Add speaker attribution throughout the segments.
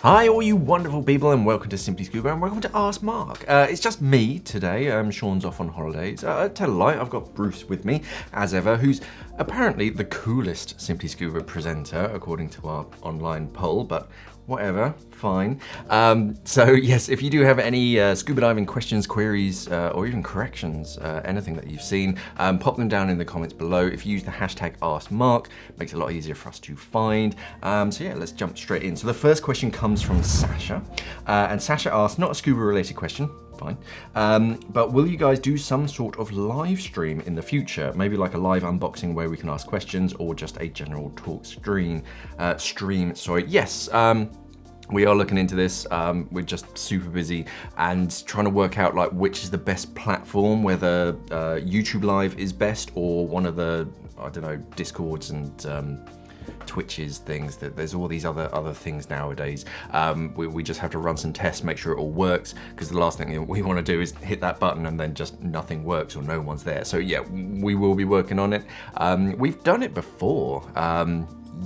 Speaker 1: Hi all you wonderful people and welcome to Simply Scuba and welcome to Ask Mark. It's just me today, Sean's off on holidays. Tell a lie, I've got Bruce with me as ever, who's apparently the coolest Simply Scuba presenter according to our online poll, but whatever, fine. So yes, if you do have any scuba diving questions, queries, or even corrections, anything that you've seen, pop them down in the comments below. If you use the hashtag AskMark, it makes it a lot easier for us to find. So yeah, let's jump straight in. So the first question comes from Sasha, and Sasha asked, not a scuba related question, fine, but will you guys do some sort of live stream in the future? Maybe like a live unboxing where we can ask questions, or just a general talk stream, yes. We are looking into this. We're just super busy and trying to work out like which is the best platform, whether YouTube Live is best or one of the, I don't know, Discords and Twitches things. That there's all these other things nowadays. We just have to run some tests, make sure it all works, because the last thing we want to do is hit that button and then just nothing works or no one's there. So yeah, we will be working on it. We've done it before,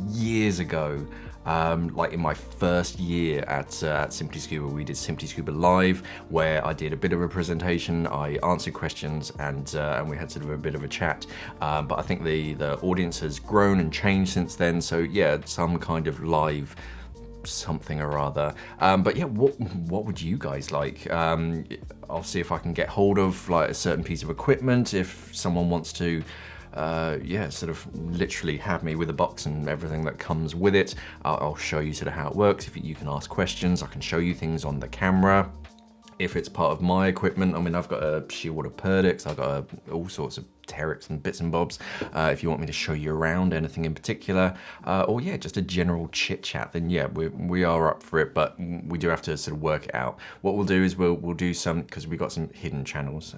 Speaker 1: years ago. Like in my first year at Simply Scuba, we did Simply Scuba Live, where I did a bit of a presentation, I answered questions, and we had sort of a bit of a chat. But I think the audience has grown and changed since then. So yeah, some kind of live something or other. But yeah, what would you guys like? I'll see if I can get hold of like a certain piece of equipment if someone wants to. Sort of literally have me with a box and everything that comes with it. I'll show you sort of how it works. If you can ask questions, I can show you things on the camera. If it's part of my equipment, I mean, I've got a Shearwater Perdix, I've got all sorts of Terex and bits and bobs. If you want me to show you around anything in particular, or yeah, just a general chit chat, then yeah, we are up for it, but we do have to sort of work it out. What we'll do is we'll do some, because we've got some hidden channels,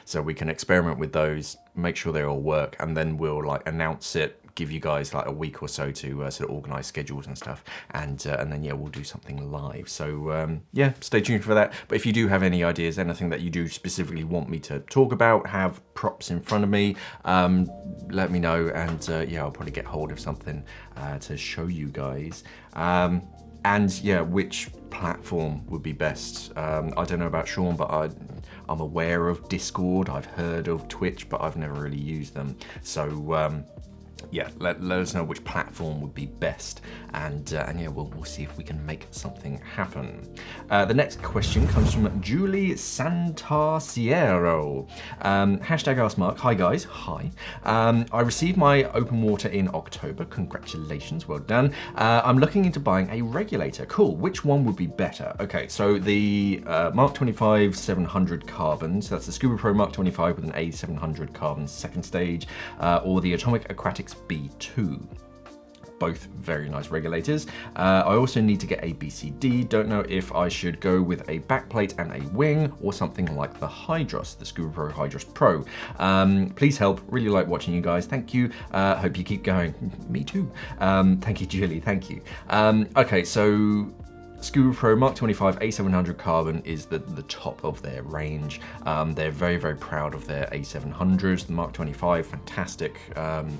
Speaker 1: so we can experiment with those, make sure they all work, and then we'll like announce it, give you guys like a week or so to sort of organize schedules and stuff, and then yeah, we'll do something live. So yeah, stay tuned for that. But if you do have any ideas, anything that you do specifically want me to talk about, have props in front of me, let me know, and yeah, I'll probably get hold of something to show you guys. And yeah, which platform would be best? I don't know about Sean, but I'm aware of Discord, I've heard of Twitch, but I've never really used them. So yeah, let us know which platform would be best, and yeah, we'll see if we can make something happen. The next question comes from Julie Santarciero. Hashtag AskMark. Hi guys, hi. I received my open water in October. Congratulations, well done. I'm looking into buying a regulator. Cool. Which one would be better? Okay, so the Mark 25 700 carbon, so that's the Scuba Pro Mark 25 with an A700 carbon second stage, or the Atomic Aquatics B2. Both very nice regulators. I also need to get a BCD. Don't know if I should go with a backplate and a wing or something like the Hydros, the Scuba Pro Hydros Pro. Please help. Really like watching you guys. Thank you. Hope you keep going. Me too. Thank you, Julie. Thank you. Okay, so Scuba Pro Mark 25 A700 carbon is the top of their range. They're very, very proud of their A700s. The Mark 25, fantastic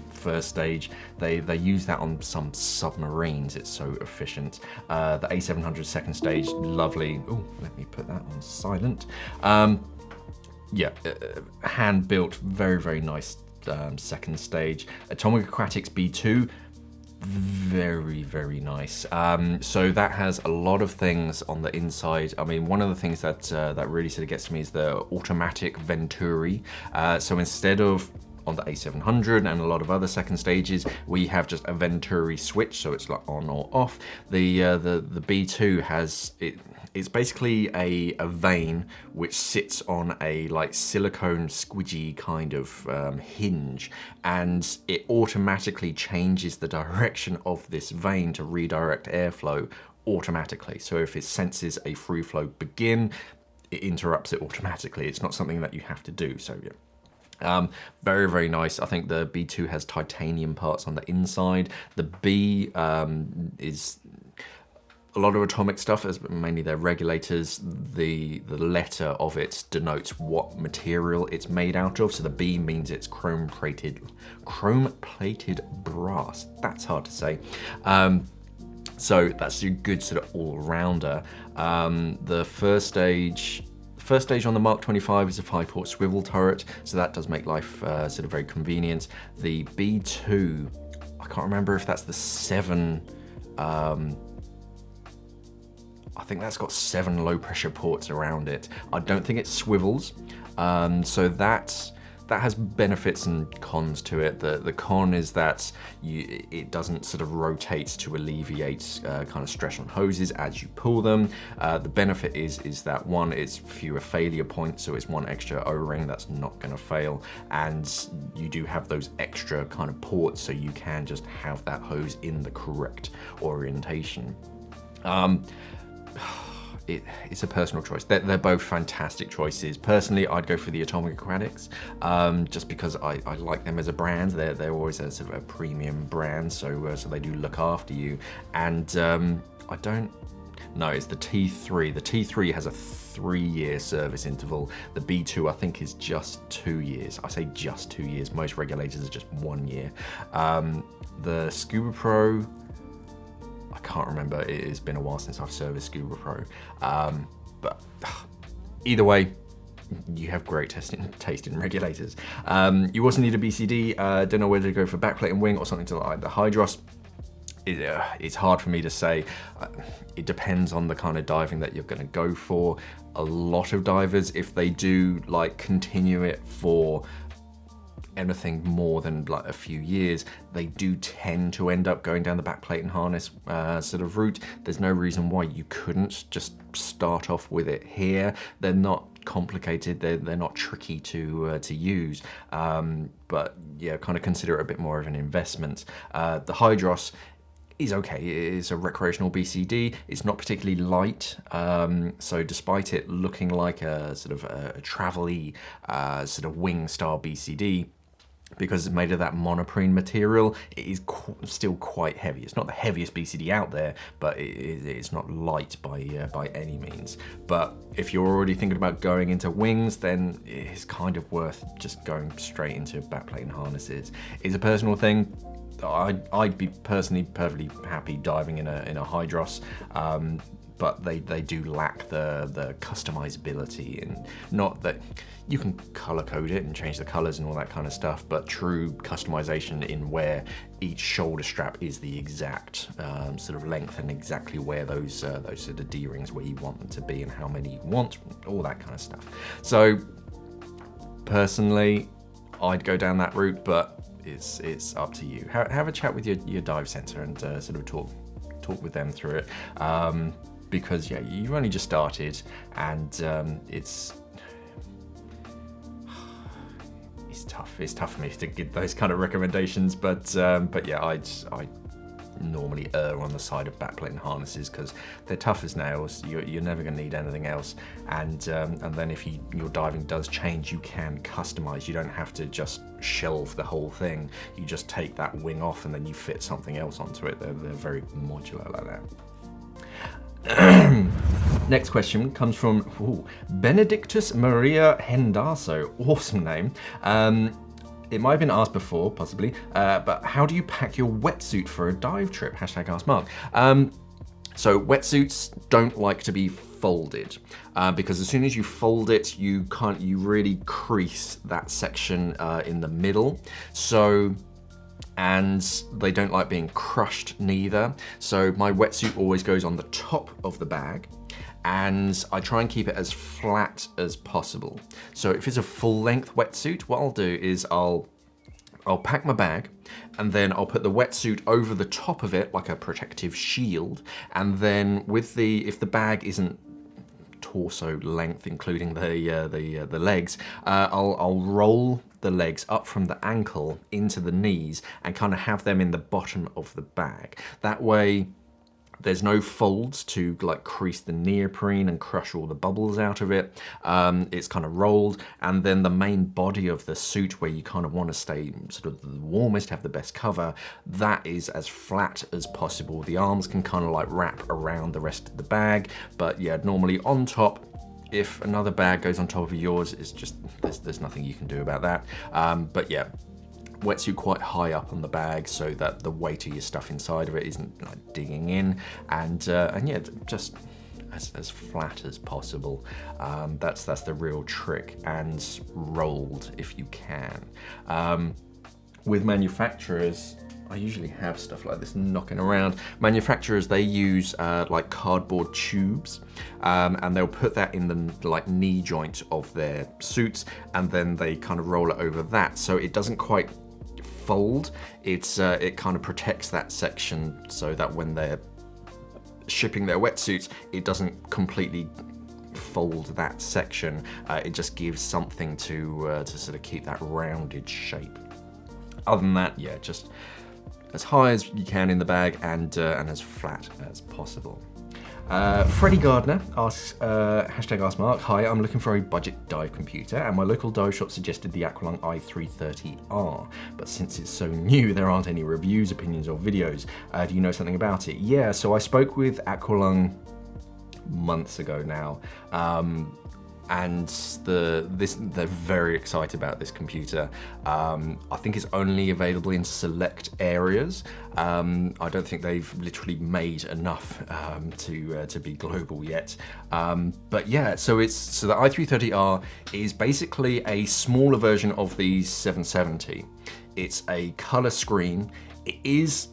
Speaker 1: first stage. They use that on some submarines. It's so efficient. The A700 second stage, lovely. Oh, let me put that on silent. Yeah, hand built, very, very nice second stage. Atomic Aquatics B2, very, very nice. So that has a lot of things on the inside. I mean, one of the things that that really sort of gets to me is the automatic Venturi. So instead of on the A700 and a lot of other second stages, we have just a Venturi switch, so it's like on or off. The B2 has it. It's basically a vane which sits on a like silicone squidgy kind of hinge, and it automatically changes the direction of this vane to redirect airflow automatically. So if it senses a free flow begin, it interrupts it automatically. It's not something that you have to do. So yeah. Very, very nice. I think the B2 has titanium parts on the inside. The B is a lot of atomic stuff, as mainly their regulators. The letter of it denotes what material it's made out of. So the B means it's chrome plated brass. That's hard to say. So that's a good sort of all-rounder. The first stage on the Mark 25 is a 5-port swivel turret, so that does make life sort of very convenient. The B2, I can't remember if that's the 7, I think that's got 7 low pressure ports around it. I don't think it swivels, so that has benefits and cons to it. The con is that it doesn't sort of rotate to alleviate kind of stress on hoses as you pull them. The benefit is that one, it's fewer failure points, so it's one extra O-ring that's not going to fail, and you do have those extra kind of ports, so you can just have that hose in the correct orientation. It's a personal choice. They're both fantastic choices. Personally, I'd go for the Atomic Aquatics, just because I like them as a brand. They're always a sort of a premium brand, so they do look after you. And I don't. No, it's the T3. The T3 has a 3-year service interval. The B2 I think is just 2 years. I say just 2 years. Most regulators are just 1 year. The Scuba Pro, I can't remember. It has been a while since I've serviced Scuba Pro. But either way, you have great taste in regulators. You also need a BCD. Don't know whether to go for backplate and wing or something like the Hydros. It's hard for me to say. It depends on the kind of diving that you're going to go for. A lot of divers, if they do like continue it for anything more than like a few years, they do tend to end up going down the backplate and harness sort of route. There's no reason why you couldn't just start off with it here. They're not complicated, they're not tricky to use, but yeah, kind of consider it a bit more of an investment. The Hydros is okay. It's a recreational BCD. It's not particularly light, so despite it looking like a sort of a travel-y sort of wing style BCD, because it's made of that monoprene material, it is still quite heavy. It's not the heaviest BCD out there, but it's not light by any means. But if you're already thinking about going into wings, then it's kind of worth just going straight into backplate and harnesses. It's a personal thing. I'd be personally perfectly happy diving in a Hydros, but they do lack the customizability, and not that you can color code it and change the colors and all that kind of stuff, but true customization in where each shoulder strap is the exact sort of length and exactly where those sort of D-rings where you want them to be and how many you want, all that kind of stuff. So personally, I'd go down that route, but it's up to you. Have a chat with your dive center and sort of talk with them through it, because yeah, you've only just started, and it's tough. It's tough for me to give those kind of recommendations, but yeah, I normally err on the side of backplate and harnesses because they're tough as nails. You're never going to need anything else, and then if your diving does change, you can customize. You don't have to just shelve the whole thing. You just take that wing off and then you fit something else onto it. They're very modular like that. Next question comes from Benedictus Maria Hendarso. Awesome name. It might have been asked before, possibly, but how do you pack your wetsuit for a dive trip? Hashtag AskMark. So wetsuits don't like to be folded, because as soon as you fold it, you really crease that section in the middle. So, and they don't like being crushed neither. So my wetsuit always goes on the top of the bag, and I try and keep it as flat as possible. So if it's a full length wetsuit, what I'll do is I'll pack my bag, and then I'll put the wetsuit over the top of it like a protective shield, and then if the bag isn't torso length, including the legs, I'll roll the legs up from the ankle into the knees and kind of have them in the bottom of the bag. That way there's no folds to like crease the neoprene and crush all the bubbles out of it. It's kind of rolled, and then the main body of the suit, where you kind of want to stay sort of the warmest, have the best cover, that is as flat as possible. The arms can kind of like wrap around the rest of the bag, but yeah, normally on top. If another bag goes on top of yours, it's just there's nothing you can do about that. But yeah, wetsuit quite high up on the bag so that the weight of your stuff inside of it isn't like digging in, and yeah, just as flat as possible. That's the real trick, and rolled if you can. With manufacturers, I usually have stuff like this knocking around. Manufacturers, they use like cardboard tubes, and they'll put that in the like knee joint of their suits, and then they kind of roll it over that, so it doesn't quite fold. It kind of protects that section so that when they're shipping their wetsuits, it doesn't completely fold that section. It just gives something to sort of keep that rounded shape. Other than that, yeah, just as high as you can in the bag, and as flat as possible. Freddie Gardner asks, hashtag AskMark, hi, I'm looking for a budget dive computer, and my local dive shop suggested the AquaLung i330R, but since it's so new, there aren't any reviews, opinions, or videos. Do you know something about it? Yeah, so I spoke with AquaLung months ago now, and they're very excited about this computer. I think it's only available in select areas. I don't think they've literally made enough to be global yet. But yeah, so the i330R is basically a smaller version of the 770. It's a color screen. It's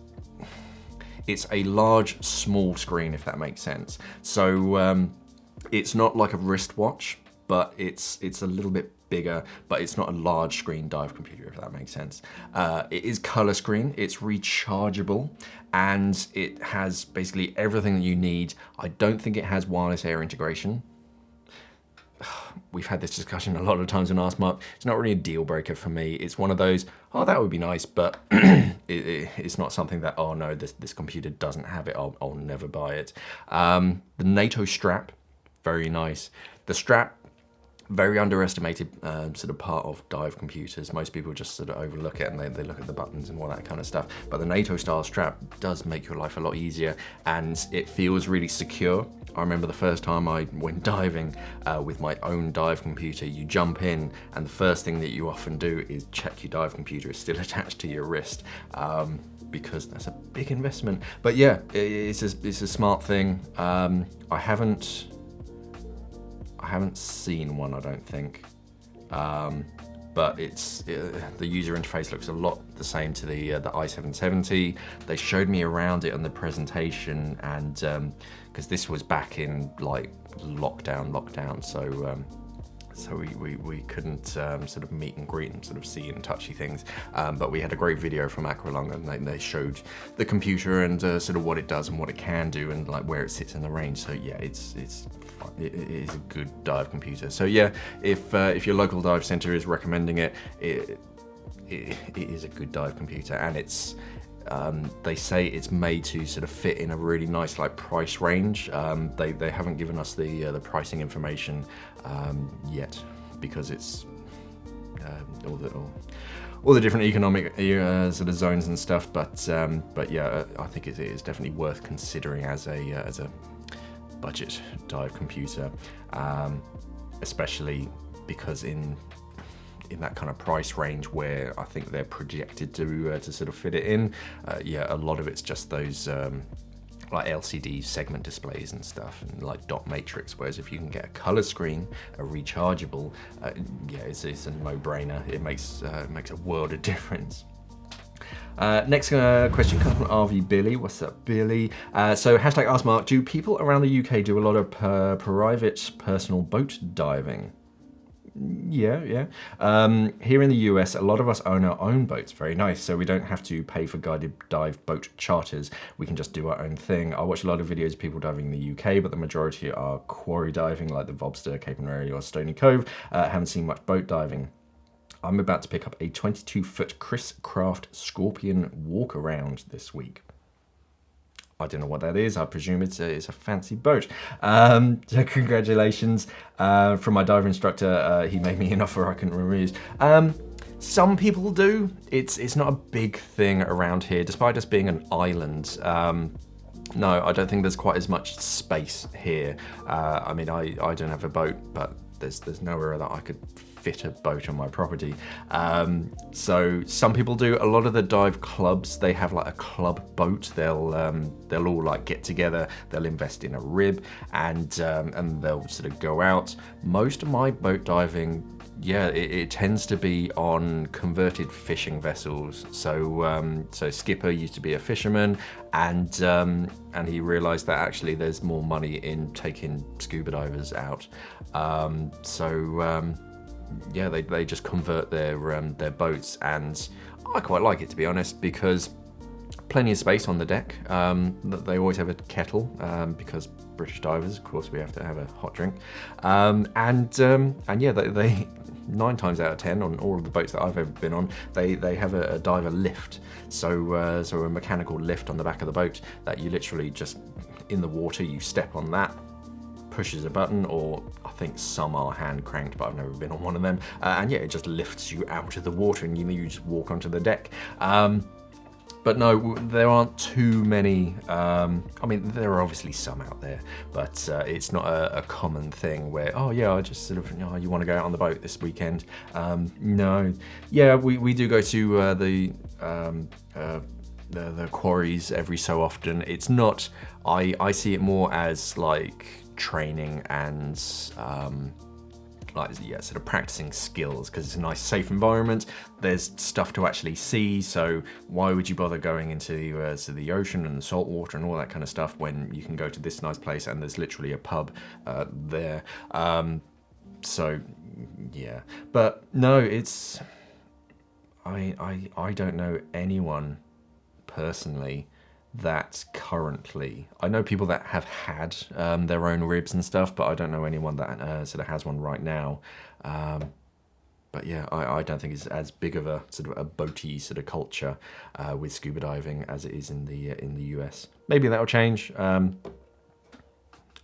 Speaker 1: a large, small screen, if that makes sense. So it's not like a wristwatch, but it's a little bit bigger, but it's not a large screen dive computer, if that makes sense. It is color screen, it's rechargeable, and it has basically everything that you need. I don't think it has wireless air integration. We've had this discussion a lot of times in AskMark. It's not really a deal breaker for me. It's one of those, oh, that would be nice, but it's not something that, oh no, this computer doesn't have it, I'll never buy it. The NATO strap, very nice. The strap, very underestimated sort of part of dive computers. Most people just sort of overlook it, and they look at the buttons and all that kind of stuff. But the NATO style strap does make your life a lot easier, and it feels really secure. I remember the first time I went diving with my own dive computer. You jump in, and the first thing that you often do is check your dive computer is still attached to your wrist, because that's a big investment. But yeah, it's a smart thing. I haven't seen one, I don't think, but the user interface looks a lot the same to the i770. They showed me around it on the presentation, and because this was back in like lockdown, so we couldn't sort of meet and greet and sort of see and touchy things, but we had a great video from AquaLung, and they showed the computer and sort of what it does and what it can do, and like where it sits in the range. So yeah, it is a good dive computer. So yeah, if your local dive center is recommending it, it is a good dive computer, and it's they say it's made to sort of fit in a really nice like price range. They haven't given us the pricing information yet, because it's all the different economic sort of zones and stuff. But yeah, I think it is definitely worth considering as a budget dive computer, especially because in that kind of price range where I think they're projected to sort of fit it in, yeah, a lot of it's just those like LCD segment displays and stuff, and like dot matrix. Whereas if you can get a color screen, a rechargeable, yeah, it's a no-brainer. It makes a world of difference. Next question comes from RV Billy. What's up, Billy? So hashtag AskMark, do people around the UK do a lot of private personal boat diving? Yeah. Here in the US, a lot of us own our own boats. Very nice. So we don't have to pay for guided dive boat charters. We can just do our own thing. I watch a lot of videos of people diving in the UK, but the majority are quarry diving, like the Vobster, Cape and Rary, or Stony Cove. Haven't seen much boat diving. I'm about to pick up a 22-foot Chris Craft Scorpion walk around this week. I don't know what that is. I presume it's a fancy boat. So congratulations from my diver instructor. He made me an offer I couldn't refuse. Some people do. It's not a big thing around here, despite us being an island. No, I don't think there's quite as much space here. I mean, I don't have a boat, but there's nowhere that I could fit a boat on my property. So some people do. A lot of the dive clubs, they have like a club boat. They'll all like get together. They'll invest in a rib, and they'll sort of go out. Most of my boat diving, yeah, it tends to be on converted fishing vessels. So Skipper used to be a fisherman, and he realised that actually there's more money in taking scuba divers out. Yeah, they just convert their boats, and I quite like it, to be honest, because plenty of space on the deck. They always have a kettle, because British divers, of course, we have to have a hot drink. And yeah, they 9 times out of 10 on all of the boats that I've ever been on, they have a diver lift. So a mechanical lift on the back of the boat that you literally just in the water, you step on that, pushes a button, or I think some are hand cranked, but I've never been on one of them. And yeah, it just lifts you out of the water, and you just walk onto the deck. But no, there aren't too many. I mean, there are obviously some out there, but it's not a common thing where, oh yeah, I just sort of, you want to go out on the boat this weekend? No, yeah, we do go to the quarries every so often. It's not. I see it more as like training and sort of practicing skills, because it's a nice safe environment. There's stuff to actually see, so why would you bother going into the ocean and the salt water and all that kind of stuff when you can go to this nice place and there's literally a pub there. So yeah, but no, it's I don't know anyone personally that currently, I know people that have had their own ribs and stuff, but I don't know anyone that sort of has one right now. But yeah, I don't think it's as big of a sort of a boaty sort of culture with scuba diving as it is in the US. Maybe that'll change. I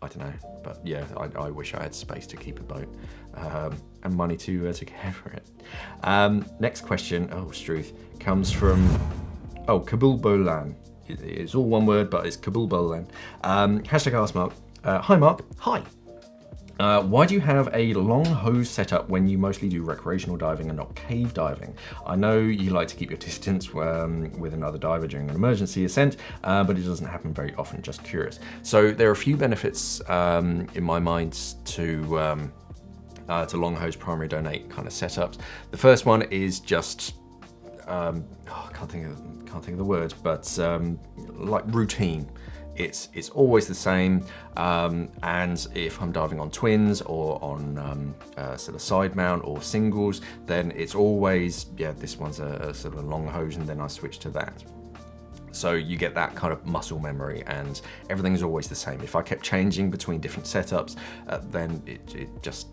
Speaker 1: don't know, but yeah, I wish I had space to keep a boat and money to care for it. Next question, Struth, comes from Kabul Bolan. It's all one word, but it's Kabul Bolan. Hashtag AskMark. Hi Mark. Hi. Why do you have a long hose setup when you mostly do recreational diving and not cave diving? I know you like to keep your distance with another diver during an emergency ascent, but it doesn't happen very often, just curious. So there are a few benefits in my mind to long hose primary donate kind of setups. The first one is just, I can't think of the words, but like routine. It's always the same, and if I'm diving on twins or on sort of side mount or singles, then it's always, yeah, this one's a sort of a long hose, and then I switch to that. So you get that kind of muscle memory, and everything's always the same. If I kept changing between different setups, then it just,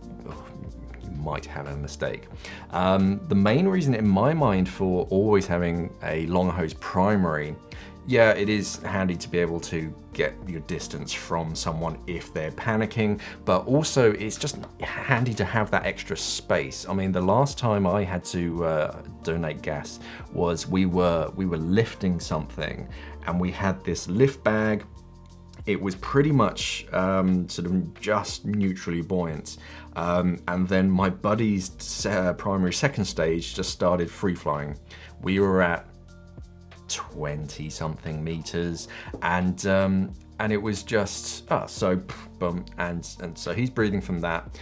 Speaker 1: you might have a mistake. The main reason in my mind for always having a long hose primary, yeah, it is handy to be able to get your distance from someone if they're panicking, but also it's just handy to have that extra space. I mean, the last time I had to donate gas was we were lifting something, and we had this lift bag. It was pretty much sort of just neutrally buoyant. And then my buddy's primary second stage just started free flying. We were at 20 something meters, and it was just so boom, and so he's breathing from that.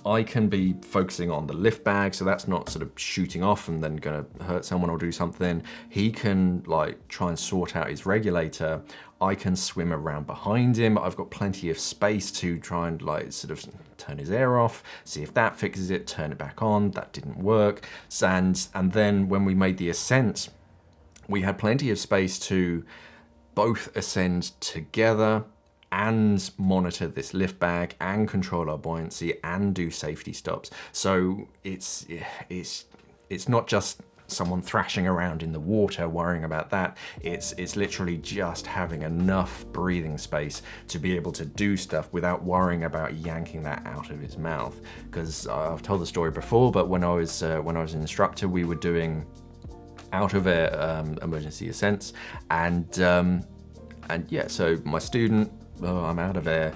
Speaker 1: I can be focusing on the lift bag, so that's not sort of shooting off and then gonna hurt someone or do something. He can like try and sort out his regulator. I can swim around behind him. I've got plenty of space to try and like sort of turn his air off, see if that fixes it, turn it back on. That didn't work. And then when we made the ascent, we had plenty of space to both ascend together and monitor this lift bag and control our buoyancy and do safety stops. So it's not just someone thrashing around in the water worrying about that. It's literally just having enough breathing space to be able to do stuff without worrying about yanking that out of his mouth. Because I've told the story before, but when I was an instructor, we were doing out of air emergency ascents, and yeah, so my student, I'm out of air,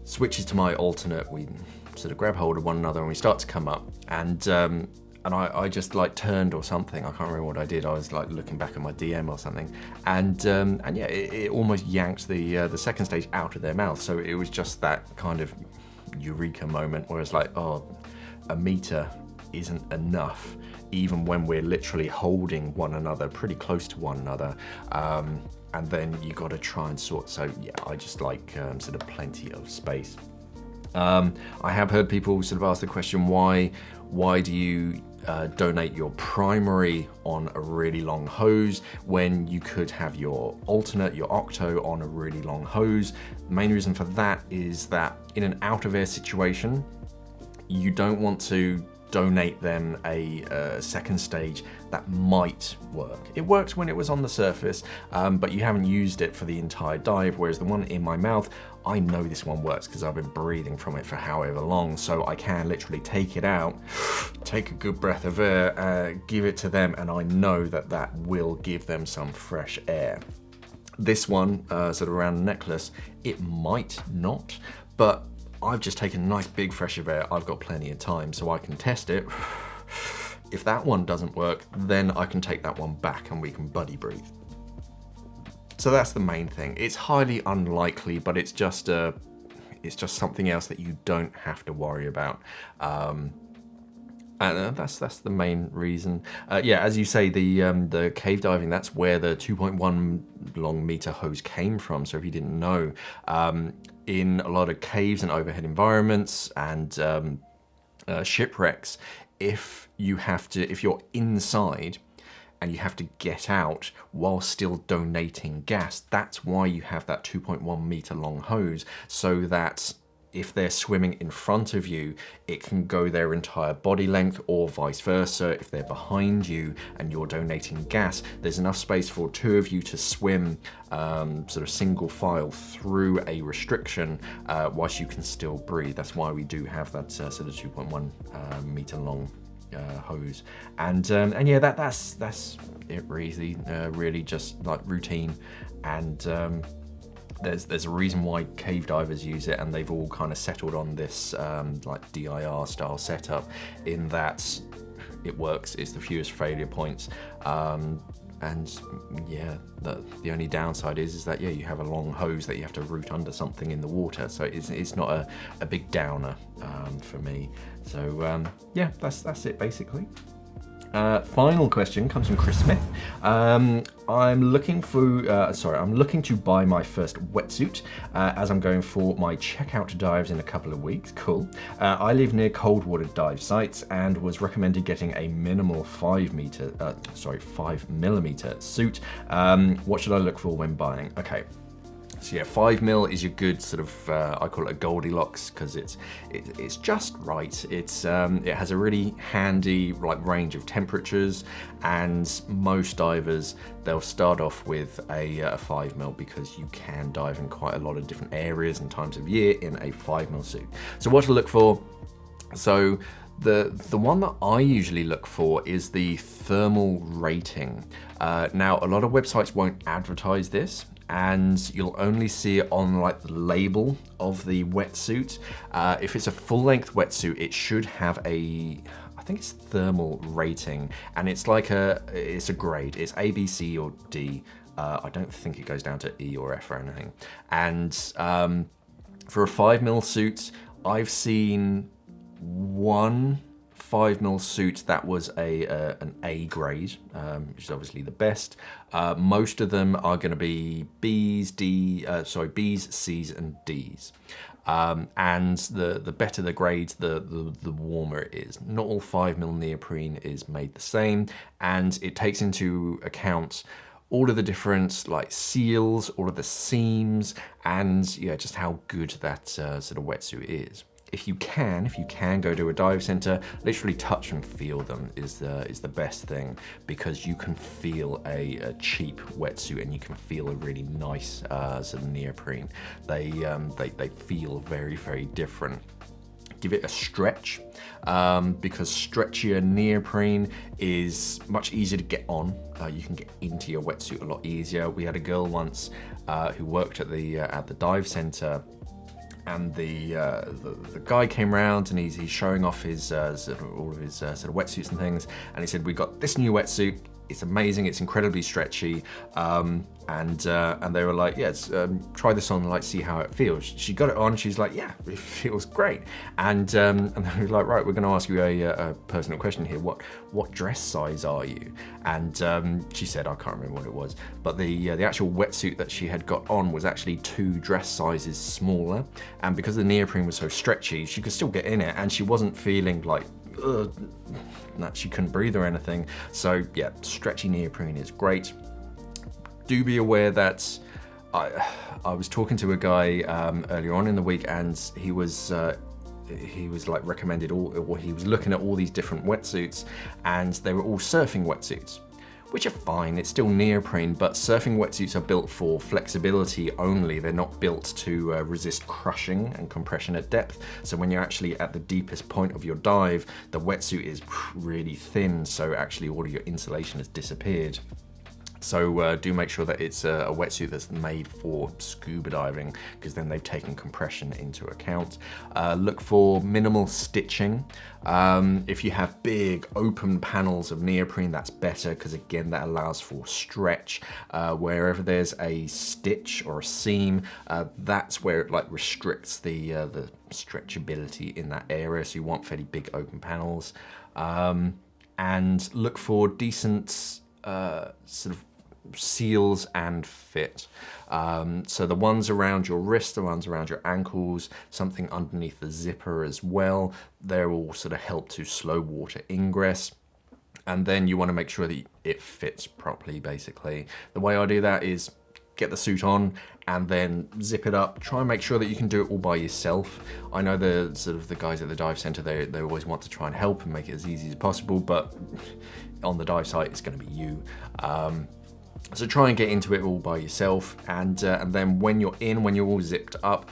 Speaker 1: switches to my alternate, we sort of grab hold of one another and we start to come up, and I just like turned or something. I can't remember what I did. I was like looking back at my DM or something, and yeah, it almost yanked the second stage out of their mouth. So it was just that kind of eureka moment where it's like, oh, a meter isn't enough, even when we're literally holding one another pretty close to one another. And then you got to try and sort. So yeah, I just like sort of plenty of space. I have heard people sort of ask the question, why do you donate your primary on a really long hose when you could have your alternate, your octo, on a really long hose? The main reason for that is that in an out of air situation, you don't want to donate them a second stage that might work. It works when it was on the surface, but you haven't used it for the entire dive, whereas the one in my mouth, I know this one works because I've been breathing from it for however long, so I can literally take it out, take a good breath of air, give it to them, and I know that that will give them some fresh air. This one, sort of around the necklace, it might not, but I've just taken a nice big fresh of air. I've got plenty of time, so I can test it. If that one doesn't work, then I can take that one back and we can buddy breathe. So that's the main thing. It's highly unlikely, but it's just something else that you don't have to worry about. And that's the main reason. Yeah, as you say, the cave diving, that's where the 2.1 long meter hose came from. So if you didn't know, in a lot of caves and overhead environments and shipwrecks, if you're inside and you have to get out while still donating gas, that's why you have that 2.1 meter long hose, so that if they're swimming in front of you, it can go their entire body length, or vice versa. If they're behind you and you're donating gas, there's enough space for two of you to swim sort of single file through a restriction whilst you can still breathe. That's why we do have that sort of 2.1 meter long hose. And yeah, that's it really, really just like routine. And there's a reason why cave divers use it, and they've all kind of settled on this like DIR style setup, in that it works. It's the fewest failure points, and yeah, the only downside is that yeah, you have a long hose that you have to route under something in the water, so it's not a big downer for me. So yeah, that's it basically. Final question comes from Chris Smith. I'm looking to buy my first wetsuit as I'm going for my checkout dives in a couple of weeks. Cool. I live near cold water dive sites and was recommended getting a minimal 5 millimeter suit. What should I look for when buying? Okay. So yeah, 5mm is your good sort of, I call it a Goldilocks, because it's just right. It has a really handy like range of temperatures, and most divers, they'll start off with a 5mm because you can dive in quite a lot of different areas and times of year in a 5mm suit. So what to look for? So the one that I usually look for is the thermal rating. Now, a lot of websites won't advertise this, and you'll only see it on like the label of the wetsuit. If it's a full-length wetsuit, it should have I think it's thermal rating, and it's like it's a grade. It's A, B, C, or D. I don't think it goes down to E or F or anything. And for a 5mm suit, I've seen one 5mm suit that was an A grade, which is obviously the best. Most of them are going to be B's, C's, and D's. And the better the grades, the warmer it is. Not all 5mm neoprene is made the same, and it takes into account all of the different like seals, all of the seams, and yeah, just how good that sort of wetsuit is. If you can go to a dive center, literally touch and feel them is the best thing, because you can feel a cheap wetsuit and you can feel a really nice sort of neoprene. They feel very, very different. Give it a stretch, because stretchier neoprene is much easier to get on. You can get into your wetsuit a lot easier. We had a girl once who worked at the dive center, and the guy came around and he's showing off his sort of all of his sort of wetsuits and things, and he said, we got this new wetsuit. It's amazing. It's incredibly stretchy, and they were like, yes, try this on, like, see how it feels. She got it on. She's like, yeah, it feels great. And they were like, right, we're going to ask you a personal question here. What dress size are you? And she said, I can't remember what it was, but the actual wetsuit that she had got on was actually 2 dress sizes smaller, and because the neoprene was so stretchy, she could still get in it, and she wasn't feeling like that she couldn't breathe or anything. So yeah, stretchy neoprene is great. Do be aware that I was talking to a guy earlier on in the week, and he was like recommended he was looking at all these different wetsuits, and they were all surfing wetsuits, which are fine. It's still neoprene, but surfing wetsuits are built for flexibility only. They're not built to resist crushing and compression at depth. So when you're actually at the deepest point of your dive, the wetsuit is really thin, so actually all of your insulation has disappeared. So do make sure that it's a wetsuit that's made for scuba diving, because then they've taken compression into account. Look for minimal stitching. If you have big open panels of neoprene, that's better, because again, that allows for stretch. Wherever there's a stitch or a seam, that's where it like restricts the stretchability in that area. So you want fairly big open panels. And look for decent sort of seals and fit. So the ones around your wrist, the ones around your ankles, something underneath the zipper as well, they're all sort of help to slow water ingress. And then you want to make sure that it fits properly, basically. The way I do that is get the suit on and then zip it up. Try and make sure that you can do it all by yourself. I know the sort of the guys at the dive center, they always want to try and help and make it as easy as possible, but on the dive site, it's going to be you. So try and get into it all by yourself, and then when you're all zipped up,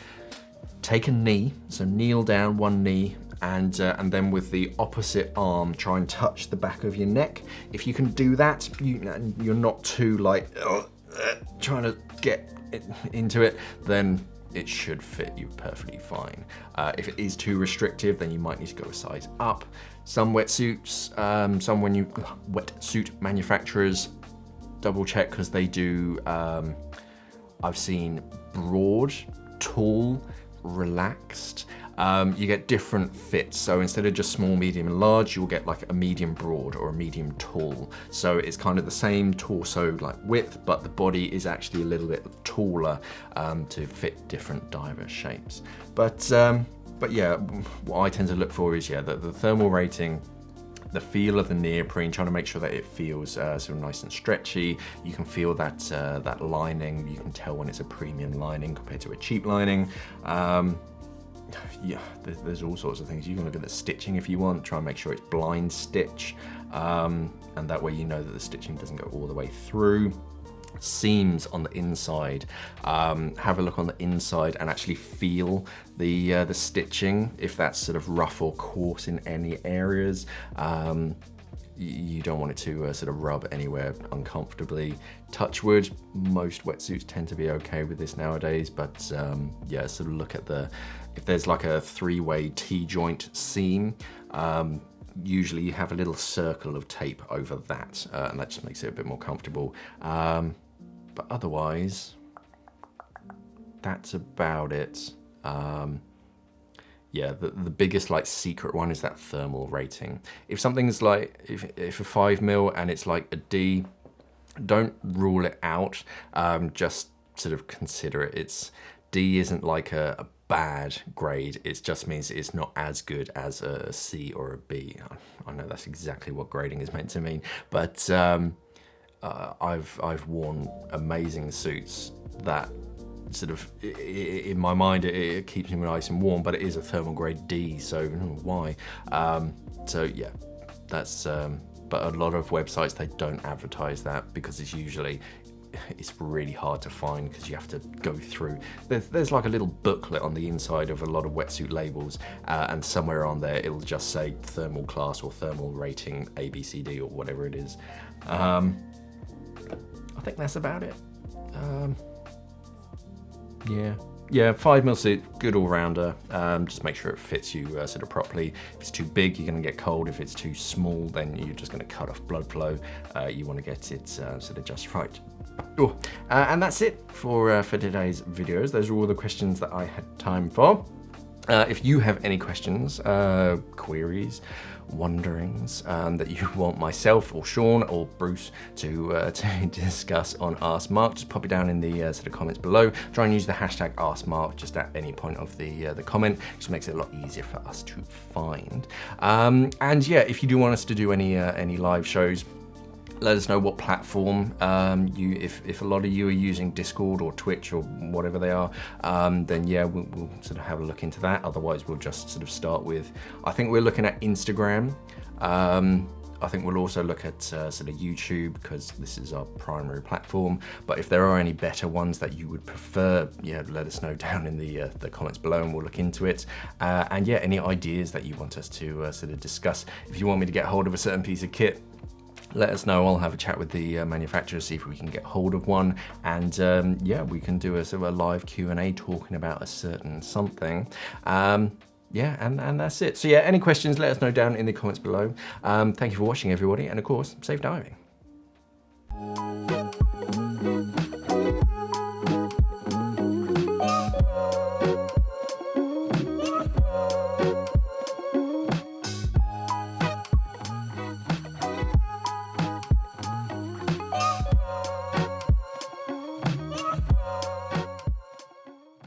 Speaker 1: take a knee. So kneel down, one knee, and then with the opposite arm, try and touch the back of your neck. If you can do that, you're not too like trying to get into it, then it should fit you perfectly fine. If it is too restrictive, then you might need to go a size up. Some wetsuits, wetsuit manufacturers, double check, because they do, I've seen broad, tall, relaxed. You get different fits. So instead of just small, medium, and large, you'll get like a medium broad or a medium tall. So it's kind of the same torso like width, but the body is actually a little bit taller to fit different diver shapes. But yeah, what I tend to look for is the thermal rating, the feel of the neoprene, trying to make sure that it feels sort of nice and stretchy. You can feel that that lining. You can tell when it's a premium lining compared to a cheap lining. Yeah, there's all sorts of things. You can look at the stitching if you want. Try and make sure it's blind stitch, and that way you know that the stitching doesn't go all the way through. Seams on the inside. Have a look on the inside and actually feel the stitching, if that's sort of rough or coarse in any areas. You don't want it to sort of rub anywhere uncomfortably. Touch wood, most wetsuits tend to be okay with this nowadays, but yeah, sort of look at if there's like a 3-way T-joint seam, usually you have a little circle of tape over that, and that just makes it a bit more comfortable. But otherwise, that's about it. Yeah, the biggest like secret one is that thermal rating. If something's like, if a 5mm and it's like a D, don't rule it out. Just sort of consider it. D isn't like a bad grade. It just means it's not as good as a C or a B. I know that's exactly what grading is meant to mean, but I've worn amazing suits that sort of, in my mind, it keeps me nice and warm, but it is a thermal grade D, so why? So yeah, that's, but a lot of websites, they don't advertise that because it's really hard to find, because you have to go through. There's like a little booklet on the inside of a lot of wetsuit labels, and somewhere on there it'll just say thermal class or thermal rating ABCD or whatever it is. I think that's about it. Yeah, yeah, 5mm suit, good all-rounder. Just make sure it fits you sort of properly. If it's too big, you're going to get cold. If it's too small, then you're just going to cut off blood flow. You want to get it sort of just right. Oh, and that's it for today's videos. Those are all the questions that I had time for. If you have any questions, queries, wonderings that you want myself or Sean or Bruce to discuss on AskMark, just pop it down in the sort of comments below. Try and use the hashtag AskMark just at any point of the comment. Just makes it a lot easier for us to find. And yeah, if you do want us to do any live shows, let us know what platform if a lot of you are using Discord or Twitch or whatever they are, then yeah, we'll sort of have a look into that. Otherwise, we'll just sort of start with, I think we're looking at Instagram. I think we'll also look at sort of YouTube, because this is our primary platform. But if there are any better ones that you would prefer, yeah, let us know down in the comments below and we'll look into it. And yeah, any ideas that you want us to sort of discuss. If you want me to get hold of a certain piece of kit, let us know. I'll have a chat with the manufacturer, see if we can get hold of one, and yeah, we can do a sort of a live Q&A talking about a certain something. Yeah, and that's it. So yeah, any questions, let us know down in the comments below. Thank you for watching, everybody, and of course, safe diving.